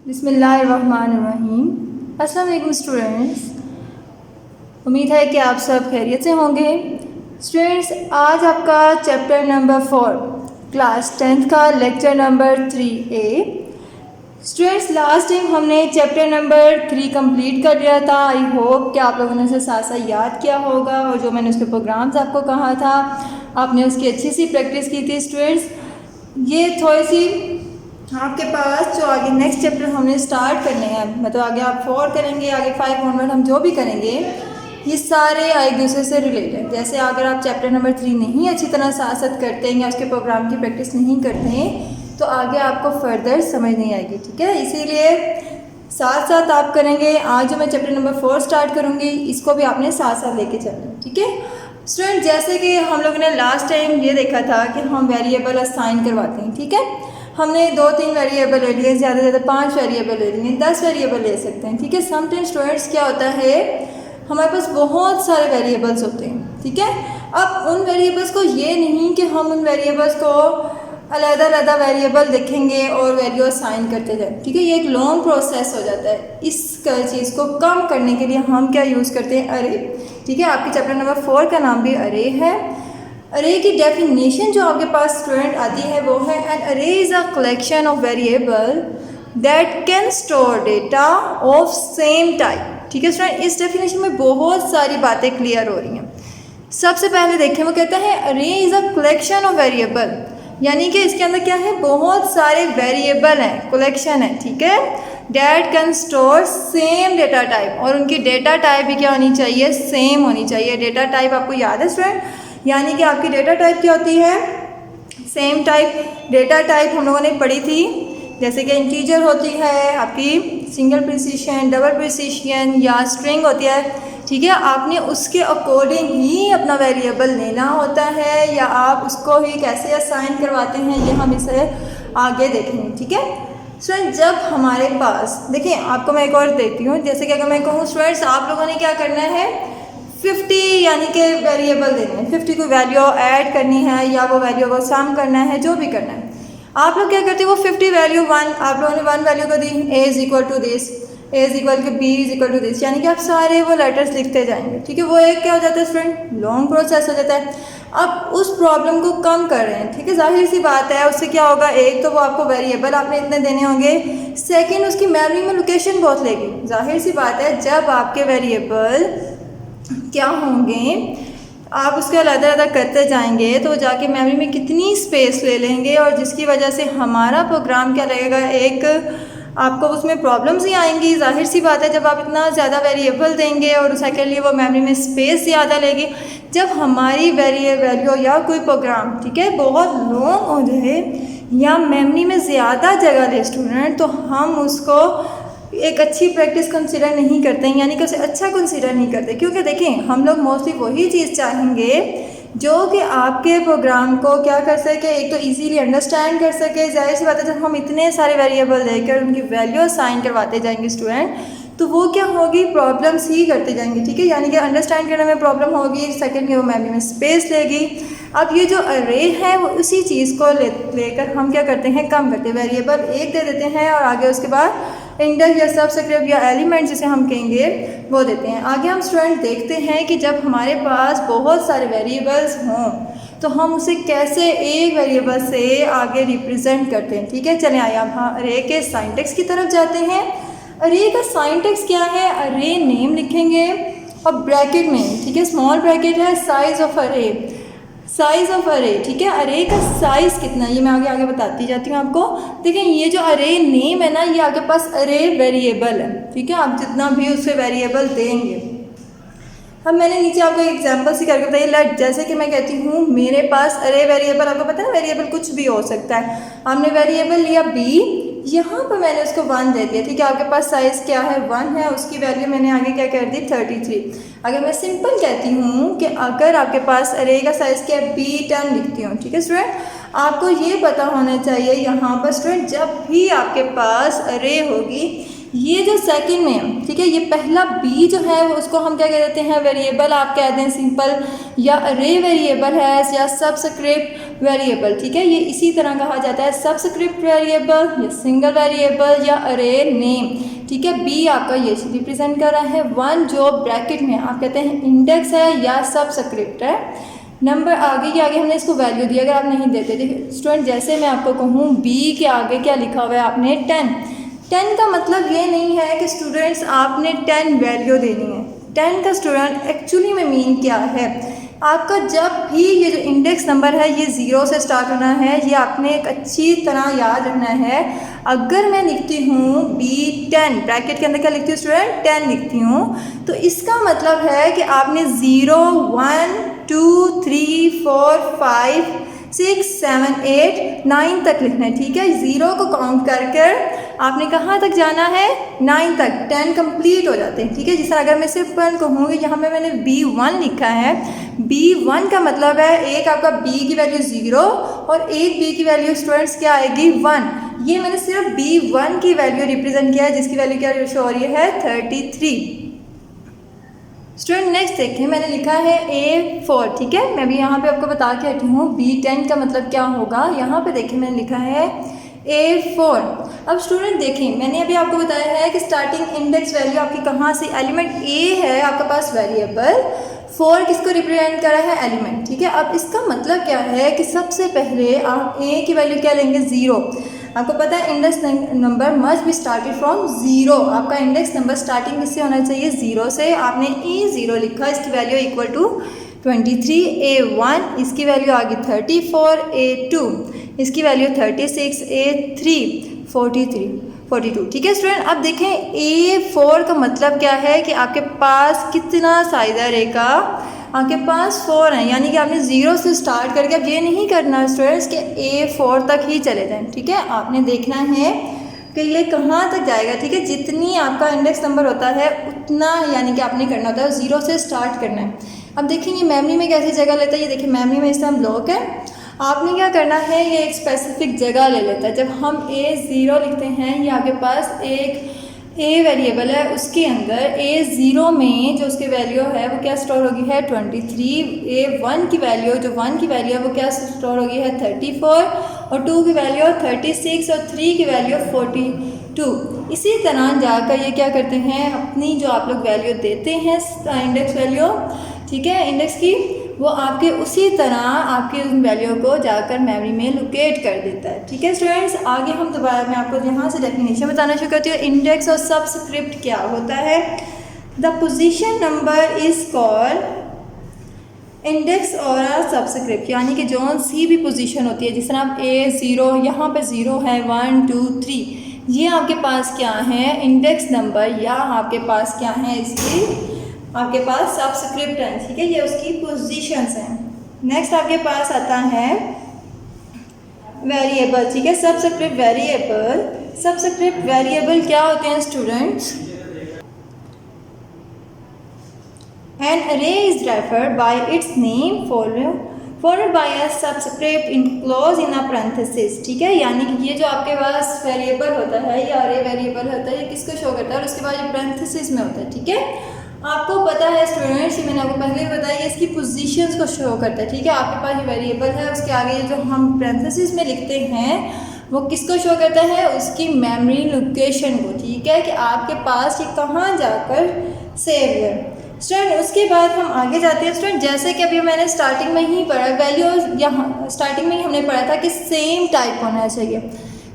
बिस्मिल्लाहिर्रहमानिर्रहीम। अस्सलाम वालेकुम स्टूडेंट्स, उम्मीद है कि आप सब खैरियत से होंगे। स्टूडेंट्स, आज आपका चैप्टर नंबर 4 क्लास 10th का lecture number 3A। Students, last time हमने चैप्टर नंबर 3 कंप्लीट कर लिया था। आई होप कि आप लोगों ने उसे साथ साथ याद किया होगा और जो मैंने उसके प्रोग्राम्स आपको कहा था आपने उसकी अच्छी सी प्रैक्टिस की थी। स्टूडेंट्स, ये थोड़ी सी आपके पास जो आगे नेक्स्ट चैप्टर हमने स्टार्ट करने हैं, मतलब आगे आप 4 करेंगे, आगे 5 ऑनवर्ड हम जो भी करेंगे, ये सारे एक दूसरे से रिलेटेड। जैसे अगर आप चैप्टर नंबर 3 नहीं अच्छी तरह साथ साथ करते हैं या उसके प्रोग्राम की प्रैक्टिस नहीं करते हैं तो आगे आपको फर्दर समझ नहीं आएगी। ठीक है, इसीलिए साथ साथ आप करेंगे। आज जो मैं चैप्टर नंबर 4 स्टार्ट करूँगी इसको भी आपने साथ साथ लेके चलना है। ठीक है स्टूडेंट, जैसे कि हम लोगों ने लास्ट टाइम ये देखा था कि हम वेरिएबल असाइन करवाते हैं। ठीक है, हमने 2-3 वेरिएबल ले लिए, ज़्यादा से ज़्यादा 5 वेरिएबल ले लिए, 10 वेरिएबल ले सकते हैं। ठीक है, समटाइम्स स्टूडेंट्स क्या होता है, हमारे पास बहुत सारे वेरिएबल्स होते हैं। ठीक है, अब उन वेरिएबल्स को ये नहीं कि हम उन वेरिएबल्स को अलग-अलग वेरिएबल देखेंगे और वैल्यू असाइन करते जाएं। ठीक है, ये एक लॉन्ग प्रोसेस हो जाता है। इस चीज़ को कम करने के लिए हम क्या यूज़ करते हैं, अरे। ठीक है, आपके चैप्टर नंबर 4 का नाम भी अरे है। अरे की डेफिनेशन जो आपके पास स्टूडेंट आती है वो है एन अरे is a collection of variable that can store data of same type. ठीक है स्टूडेंट, इस डेफिनेशन में बहुत सारी बातें क्लियर हो रही हैं। सबसे पहले देखें, वो कहता है अरे is a collection of variable, यानी कि इसके अंदर क्या है, बहुत सारे वेरिएबल हैं, कलेक्शन है। ठीक है, that can store same data type, और उनकी डेटा टाइप भी क्या होनी चाहिए, सेम होनी चाहिए। डेटा टाइप आपको याद है स्टूडेंट, यानी कि आपकी डेटा टाइप क्या होती है, सेम टाइप। डेटा टाइप हम लोगों ने पढ़ी थी, जैसे कि इंटीजर होती है आपकी, सिंगल प्रिसिशन, डबल प्रिसिशन या स्ट्रिंग होती है। ठीक है, आपने उसके अकॉर्डिंग ही अपना वेरिएबल लेना होता है, या आप उसको ही कैसे असाइन करवाते हैं ये हम इसे आगे देखेंगे। ठीक है स्टूडेंट, जब हमारे पास देखिए, आपको मैं एक और देती हूँ, जैसे कि अगर मैं कहूँ स्टूडेंट्स आप लोगों ने क्या करना है, 50 यानी कि वेरिएबल देने हैं, 50 को वैल्यू ऐड करनी है या वो वैल्यू को सम करना है, जो भी करना है। आप लोग क्या करते हैं, वो 50 वैल्यू 1, आप लोगों ने 1 वैल्यू को दी, A is equal to this, A is equal to B is equal to this, यानी कि आप सारे वो लेटर्स लिखते जाएंगे। ठीक है, वो एक क्या हो जाता है स्टूडेंट, लॉन्ग प्रोसेस हो जाता है। अब उस प्रॉब्लम को कम कर रहे हैं। ठीक है, जाहिर सी बात है, उससे क्या होगा, एक तो वो आपको वेरिएबल आपने इतने देने होंगे, सेकेंड उसकी मेमोरी में लोकेशन बहुत लेगी। जाहिर सी बात है, जब आपके वेरिएबल क्या होंगे, आप उसके अलग-अलग करते जाएंगे तो जाके मेमोरी में कितनी स्पेस ले लेंगे, और जिसकी वजह से हमारा प्रोग्राम क्या लगेगा, एक आपको उसमें प्रॉब्लम्स ही आएंगी। जाहिर सी बात है, जब आप इतना ज़्यादा वेरिएबल देंगे और सेकेंडली वो मेमोरी में स्पेस ज़्यादा लेगी। जब हमारी वैल्यू या कोई प्रोग्राम, ठीक है, बहुत लॉन्ग हो जाए या मेमोरी में ज़्यादा जगह ले स्टूडेंट, तो हम उसको एक अच्छी प्रैक्टिस कंसिडर नहीं करते हैं, यानी कि उसे अच्छा कंसिडर नहीं करते। क्योंकि देखें, हम लोग मोस्टली वही चीज़ चाहेंगे जो कि आपके प्रोग्राम को क्या कर सके, एक तो इजीली अंडरस्टैंड कर सके। जाहिर सी बात है, जब हम इतने सारे वेरिएबल देकर उनकी वैल्यू असाइन करवाते जाएंगे स्टूडेंट, तो वो क्या होगी, प्रॉब्लम्स ही करते जाएंगे। ठीक है, यानी कि अंडरस्टैंड करने में प्रॉब्लम होगी, सेकेंड वो मेमोरी में स्पेस लेगी। अब ये जो अरे है वो उसी चीज़ को लेकर हम क्या करते हैं, कम करते हैं। वेरिएबल एक दे देते हैं और आगे उसके बाद इंडेक्स या सबस्क्रिप्ट या एलिमेंट जिसे हम कहेंगे वो देते हैं। आगे हम स्टूडेंट देखते हैं कि जब हमारे पास बहुत सारे वेरिएबल्स हों तो हम उसे कैसे एक वेरिएबल से आगे रिप्रेजेंट करते हैं। ठीक है, चलें आइए हम अरे के सिंटैक्स की तरफ जाते हैं। अरे का सिंटैक्स क्या है, अरे नेम लिखेंगे और ब्रैकेट में, ठीक है, स्मॉल ब्रैकेट है, साइज ऑफ अरे, साइज ऑफ अरे। ठीक है, अरे का साइज़ कितना है ये मैं आगे बताती जाती हूँ आपको। देखिए, ये जो अरे नेम है ना, ये आपके पास अरे वेरिएबल है। ठीक है, आप जितना भी उससे वेरिएबल देंगे, अब मैंने नीचे आपको एक एग्जांपल से करके बताइए। लेट, जैसे कि मैं कहती हूँ मेरे पास अरे वेरिएबल, आपको पता है वेरिएबल कुछ भी हो सकता है। हमने वेरिएबल लिया बी, यहाँ पर मैंने उसको 1 दे दिया। ठीक है, आपके पास साइज़ क्या है, 1 है, उसकी वैल्यू मैंने आगे क्या कर दी, 33। अगर मैं सिंपल कहती हूँ कि अगर आपके पास अरे का साइज़ क्या है, B10 लिखती हूँ। ठीक है स्टूडेंट, आपको ये पता होना चाहिए यहाँ पर स्टूडेंट, जब भी आपके पास अरे होगी ये जो सेकंड में है, ठीक है, ये पहला बी जो है वो उसको हम क्या कह देते हैं, वेरिएबल आप कह दें सिंपल, या अरे वेरिएबल है, या सबस्क्रिप्ट वेरिएबल, ठीक है। ये इसी तरह कहा जाता है, सबस्क्रिप्ट वेरिएबल या सिंगल वेरिएबल या अरे नेम, ठीक है। बी आपका ये रिप्रेजेंट कर रहा है, 1 जो ब्रैकेट में आप कहते हैं इंडेक्स है या सबस्क्रिप्ट है। नंबर आगे के आगे हमने इसको वैल्यू दिया, अगर आप नहीं देते, देखिए स्टूडेंट जैसे मैं आपको कहूँ बी के आगे क्या लिखा हुआ है आपने 10 का मतलब ये नहीं है कि स्टूडेंट्स आपने 10 वैल्यू देनी है। 10 का स्टूडेंट एक्चुअली में मीन क्या है, आपका जब भी ये जो इंडेक्स नंबर है ये 0 से स्टार्ट होना है, ये आपने एक अच्छी तरह याद रखना है। अगर मैं लिखती हूँ B10 ब्रैकेट के अंदर क्या लिखती हूँ स्टूडेंट, 10 लिखती हूँ, तो इसका मतलब है कि आपने 0 1 2 3 4 5 6 7 8 9 तक लिखना है, ठीक है। 0 को काउंट कर कर आपने कहाँ तक जाना है, 9 तक, 10 कंप्लीट हो जाते हैं, ठीक है। जिस तरह अगर मैं सिर्फ कहूँगी यहाँ पे मैंने B1 लिखा है, B1 का मतलब है एक आपका B की वैल्यू 0 और एक B की वैल्यू स्टूडेंट्स क्या आएगी 1। ये मैंने सिर्फ B1 की वैल्यू रिप्रेजेंट किया है, जिसकी वैल्यू क्या शो हो रही है 33। स्टूडेंट नेक्स्ट देखिए, मैंने लिखा है A4, ठीक है। मैं भी यहाँ पे आपको बता के हटी हूँ B10 का मतलब क्या होगा। यहाँ पे देखिए मैंने लिखा है A4। अब स्टूडेंट देखिए मैंने अभी आपको बताया है कि स्टार्टिंग इंडेक्स वैल्यू आपकी कहाँ से, एलिमेंट A है आपके पास वेरिएबल, 4 किसको रिप्रेजेंट कर रहा है, एलिमेंट, ठीक है। अब इसका मतलब क्या है कि सबसे पहले आप A की वैल्यू क्या लेंगे 0। आपको पता है index number must be started from 0। आपका इंडेक्स नंबर स्टार्टिंग किससे होना चाहिए, 0 से। आपने A0 लिखा, इसकी वैल्यू इक्वल टू 23, A1 इसकी वैल्यू आ गई 34, A2 इसकी वैल्यू 36, A3 42, ठीक है स्टूडेंट। अब देखें A4 का मतलब क्या है कि आपके पास कितना साइज है, A का आपके पास 4 है, यानी कि आपने 0 से स्टार्ट करके अब ये नहीं करना स्टूडेंट्स कि A4 तक ही चले जाएं, ठीक है। आपने देखना है कि ये कहाँ तक जाएगा, ठीक है। जितनी आपका इंडेक्स नंबर होता है उतना यानी कि आपने करना होता है, 0 से स्टार्ट करना है। अब देखिए ये मेमोरी में कैसी जगह लेता है, ये देखिए मेमोरी में इस तरह ब्लॉक है। आपने क्या करना है, ये एक स्पेसिफिक जगह ले लेता है। जब हम A0 लिखते हैं, ये आपके पास एक A वेरिएबल है, उसके अंदर A0 में जो उसकी वैल्यू है वो क्या स्टोर होगी है 23। A1 की वैल्यू जो 1 की वैल्यू है वो क्या स्टोर होगी है 34 और 2 की वैल्यू 36 और 3 की वैल्यू 42। इसी तरह जाकर ये क्या करते हैं, अपनी जो आप लोग वैल्यू देते हैं इंडेक्स वैल्यू, ठीक है, इंडेक्स की, वो आपके उसी तरह आपके उन वैल्यू को जाकर मेमोरी में लोकेट कर देता है, ठीक है स्टूडेंट्स। आगे हम दोबारा मैं आपको यहाँ से डेफिनेशन बताना शुरू करती हूँ। इंडेक्स और सबस्क्रिप्ट क्या होता है, the position number is called index और सबस्क्रिप्ट, यानी कि जो सी भी पोजीशन होती है, जिस तरह आप A0 यहाँ पे 0 है, 1 2 3, ये आपके पास क्या है इंडेक्स नंबर, या आपके पास क्या है इसकी आपके पास सबस्क्रिप्ट है, ठीक है, ये उसकी पोजीशंस हैं। नेक्स्ट आपके पास आता है वेरिएबल, ठीक है, सबस्क्रिप्ट वेरिएबल। सबस्क्रिप्ट वेरिएबल क्या होते हैं स्टूडेंट्स, एन अरे is referred by it's name followed by a subscript enclose in a parenthesis, ठीक है। यानी कि ये जो आपके पास वेरिएबल होता है या अरे वेरिएबल होता है, ये किसको शो करता है और उसके बाद ये पैरेंथेसिस में होता है, ठीक है। आपको पता है स्टूडेंट्स, ये मैंने आपको पहले ही बताया, इसकी पोजीशंस को शो करता है, ठीक है। आपके पास ये वेरिएबल है, उसके आगे जो हम पैरेंथेसिस में लिखते हैं वो किसको शो करता है, उसकी मेमोरी लोकेशन को, ठीक है, कि आपके पास ये कहाँ जाकर सेव है। स्टूडेंट उसके बाद हम आगे जाते हैं स्टूडेंट, जैसे कि अभी मैंने स्टार्टिंग में ही पढ़ा, वैल्यू यहाँ स्टार्टिंग में ही हमने पढ़ा था कि सेम टाइप होना चाहिए।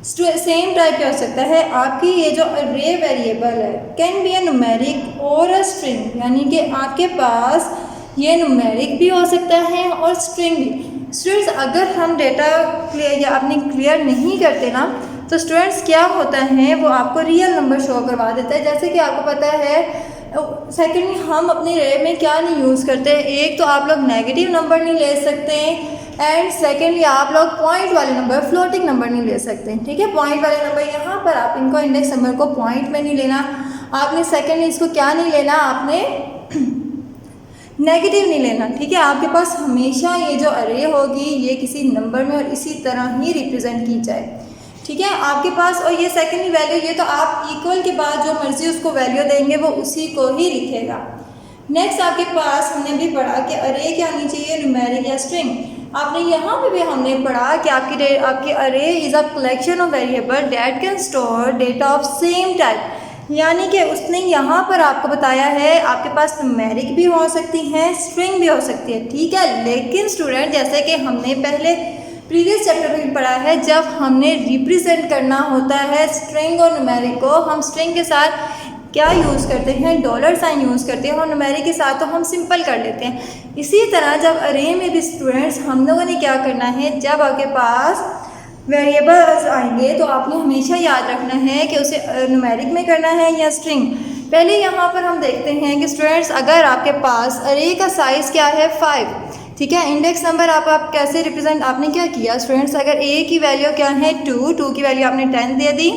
सेम टाइप क्या हो सकता है, आपकी ये जो अरे वेरिएबल है कैन बी अ न्यूमेरिक और अ स्ट्रिंग, यानी कि आपके पास ये न्यूमेरिक भी हो सकता है और स्ट्रिंग भी। स्टूडेंट्स अगर हम डेटा क्लियर या अपनी क्लियर नहीं करते ना, तो स्टूडेंट्स क्या होता है वो आपको रियल नंबर शो करवा देता है। जैसे कि आपको पता है सेकेंडली हम अपने रे में क्या नहीं यूज़ करते, एक तो आप लोग नेगेटिव नंबर नहीं ले सकते एंड सेकेंडली आप लोग पॉइंट वाले नंबर, फ्लोटिंग नंबर नहीं ले सकते, ठीक है। पॉइंट वाले नंबर यहाँ पर आप इनको इंडेक्स नंबर को पॉइंट में नहीं लेना आपने, सेकेंडली इसको क्या नहीं लेना आपने नेगेटिव नहीं लेना, ठीक है। आपके पास हमेशा ये जो अरे होगी ये किसी नंबर में और इसी तरह ही रिप्रेजेंट की जाए। ठीक है आपके पास। और ये सेकेंडरी वैल्यू, ये तो आप इक्वल के बाद जो मर्जी उसको वैल्यू देंगे वो उसी को ही लिखेगा। नेक्स्ट आपके पास हमने भी पढ़ा कि अरे क्या होनी चाहिए, न्यूमेरिक या स्ट्रिंग। आपने यहाँ पे भी हमने पढ़ा कि आपकी अरे is a collection of variable that can store data of same type, यानी कि उसने यहाँ पर आपको बताया है आपके पास न्यूमेरिक भी हो सकती हैं, स्ट्रिंग भी हो सकती है, ठीक है। लेकिन स्टूडेंट जैसे कि हमने पहले प्रीवियस चैप्टर में पढ़ा है, जब हमने रिप्रेजेंट करना होता है स्ट्रिंग और न्यूमेरिक को, हम स्ट्रिंग के साथ क्या यूज़ करते हैं, डॉलर साइन यूज़ करते हैं, और न्यूमेरिक के साथ तो हम सिंपल कर लेते हैं। इसी तरह जब अरे में भी स्टूडेंट्स हम लोगों ने क्या करना है, जब आपके पास वेरिएबल्स आएंगे तो आपने हमेशा याद रखना है कि उसे न्यूमेरिक में करना है या स्ट्रिंग। पहले यहाँ पर हम देखते हैं कि स्टूडेंट्स अगर आपके पास अरे का साइज़ क्या है 5, ठीक है। इंडेक्स नंबर आप कैसे रिप्रेजेंट, आपने क्या किया स्टूडेंट्स, अगर ए की वैल्यू क्या है 2 की वैल्यू आपने 10 दे दी,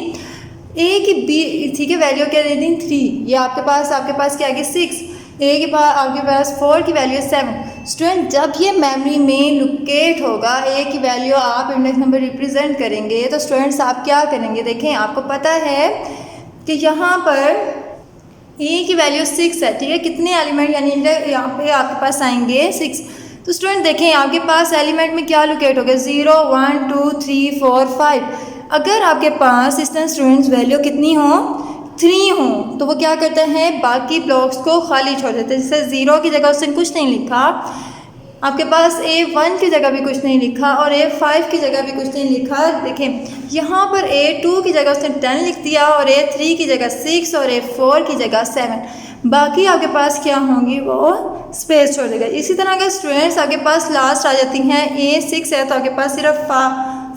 ए की बी ठीक है वैल्यू क्या दे दी 3, ये आपके पास क्या आ गया 6, ए के पास आपके पास 4 की वैल्यू 7। स्टूडेंट जब ये मेमोरी में लोकेट होगा, ए की वैल्यू आप इंडेक्स नंबर रिप्रेजेंट करेंगे, तो स्टूडेंट्स आप क्या करेंगे, देखें आपको पता है कि यहाँ पर ए की वैल्यू 6 है, ठीक है। कितने एलिमेंट यानी यहाँ पे आपके पास आएंगे 6। तो स्टूडेंट देखें आपके पास एलिमेंट में क्या लोकेट हो गया 0 1 2 3 4 5। अगर आपके पास इस तरह स्टूडेंट्स वैल्यू कितनी हो 3 हो, तो वो क्या करते हैं बाकी ब्लॉक्स को खाली छोड़ देते हैं। जैसे 0 की जगह उसने कुछ नहीं लिखा, आपके पास A1 की जगह भी कुछ नहीं लिखा और A5 की जगह भी कुछ नहीं लिखा। देखें यहाँ पर A2 की जगह उसने 10 लिख दिया और A3 की जगह 6 और A4 की जगह 7। बाकी आपके पास क्या होंगी वो स्पेस छोड़ देगा। इसी तरह अगर स्टूडेंट्स आपके पास लास्ट आ जाती हैं A6 है, तो आपके पास सिर्फ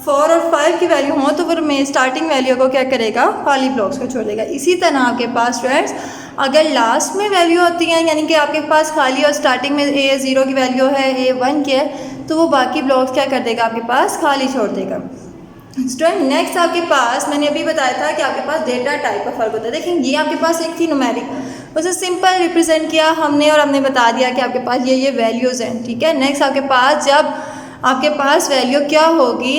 4 और 5 की वैल्यू हो तो फिर मैं स्टार्टिंग वैल्यू को क्या करेगा खाली ब्लॉक्स को छोड़ देगा। इसी तरह आपके पास स्टूडेंट्स अगर लास्ट में वैल्यू होती हैं यानी कि आपके पास खाली और स्टार्टिंग में A0 की वैल्यू है A1 की है, तो वो बाकी ब्लॉक्स क्या कर देगा आपके पास खाली छोड़ देगा। स्टूडेंट नेक्स्ट आपके पास मैंने अभी बताया था कि आपके पास डेटा टाइप का फ़र्क होता है। देखें ये आपके पास एक थी न्यूमेरिक, उसे सिंपल रिप्रेजेंट किया हमने और हमने बता दिया कि आपके पास ये वैल्यूज़ हैं, ठीक है। नेक्स्ट आपके पास जब आपके पास वैल्यू क्या होगी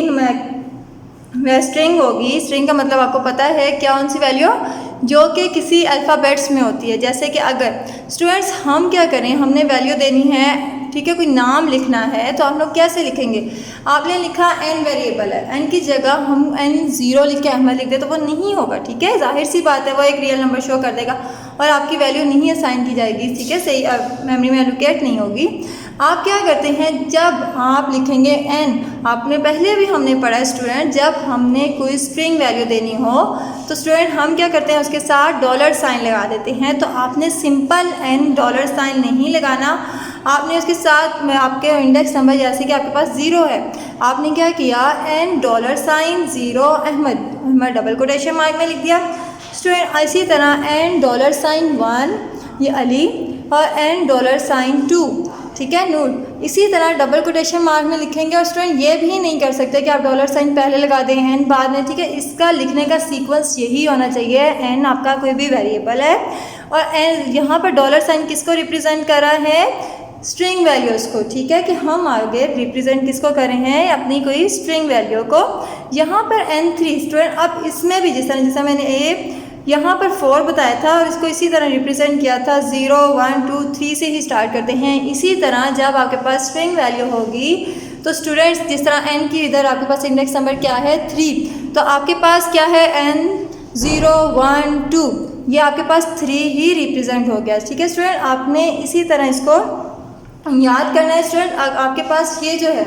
स्ट्रिंग होगी। स्ट्रिंग का मतलब आपको पता है क्या कौन सी वैल्यू जो कि किसी अल्फ़ाबेट्स में होती है। जैसे कि अगर स्टूडेंट्स हम क्या करें, हमने वैल्यू देनी है, ठीक है, कोई नाम लिखना है तो हम लोग कैसे लिखेंगे। आपने लिखा n वेरिएबल है, n की जगह हम n0 लिख के अहमद लिख दे तो वो नहीं होगा, ठीक है। जाहिर सी बात है वो एक रियल नंबर शो कर देगा और आपकी वैल्यू नहीं असाइन की जाएगी, ठीक है, सही मेमोरी में एलोकेट नहीं होगी। आप क्या करते हैं जब आप लिखेंगे n, आपने पहले भी हमने पढ़ा स्टूडेंट जब हमने कोई स्ट्रिंग वैल्यू देनी हो तो स्टूडेंट हम क्या करते हैं उसके साथ डॉलर साइन लगा देते हैं। तो आपने सिंपल n डॉलर साइन नहीं लगाना, आपने उसके साथ में आपके इंडेक्स नंबर जैसे कि आपके पास 0 है, आपने क्या किया n डॉलर साइन 0 अहमद डबल कोटेशन मार्क में लिख दिया। स्टूडेंट इसी तरह n डॉलर साइन 1 ये अली और n डॉलर साइन 2, ठीक है, नूर। इसी तरह डबल कोटेशन मार्क में लिखेंगे और स्टूडेंट ये भी नहीं कर सकते कि आप डॉलर साइन पहले लगा दें n बाद में, ठीक है। इसका लिखने का सीक्वेंस यही होना चाहिए। n आपका कोई भी वेरिएबल है और n यहाँ पर डॉलर साइन किसको रिप्रेजेंट कर रहा है स्ट्रिंग वैल्यूज़ को, ठीक है, कि हम आगे रिप्रेजेंट किसको कर रहे हैं अपनी कोई स्ट्रिंग वैल्यू को। यहाँ पर n3 स्टूडेंट अब इसमें भी जैसा मैंने यहाँ पर 4 बताया था और इसको इसी तरह रिप्रेजेंट किया था 0 1 2 3 से ही स्टार्ट करते हैं। इसी तरह जब आपके पास स्ट्रिंग वैल्यू होगी तो स्टूडेंट्स जिस तरह n की इधर आपके पास इंडेक्स नंबर क्या है 3, तो आपके पास क्या है n 0 1 2, ये आपके पास 3 ही रिप्रेजेंट हो गया, ठीक है स्टूडेंट। आपने इसी तरह इसको याद करना है स्टूडेंट। आपके पास ये जो है,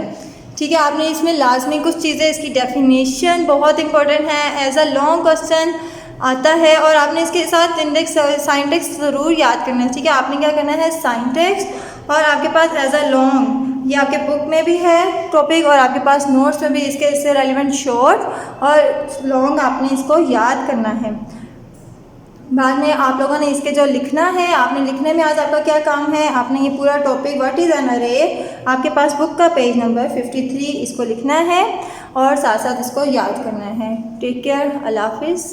ठीक है, आपने इसमें लाजमी कुछ चीज़ें, इसकी डेफिनेशन बहुत इंपॉर्टेंट है, एज अ लॉन्ग क्वेश्चन आता है और आपने इसके साथ इंडेक्स साइंटेक्स ज़रूर याद करना है, ठीक है। आपने क्या करना है साइंटेक्स और आपके पास एज अ लॉन्ग, ये आपके बुक में भी है टॉपिक और आपके पास नोट्स में भी इससे रेलिवेंट शॉर्ट और लॉन्ग आपने इसको याद करना है। बाद में आप लोगों ने इसके जो लिखना है, आपने लिखने में आज आपका क्या काम है, आपने ये पूरा टॉपिक व्हाट इज़ एन अरे आपके पास बुक का पेज नंबर 53 इसको लिखना है और साथ साथ इसको याद करना है। टेक केयर, अल्लाह हाफिज़।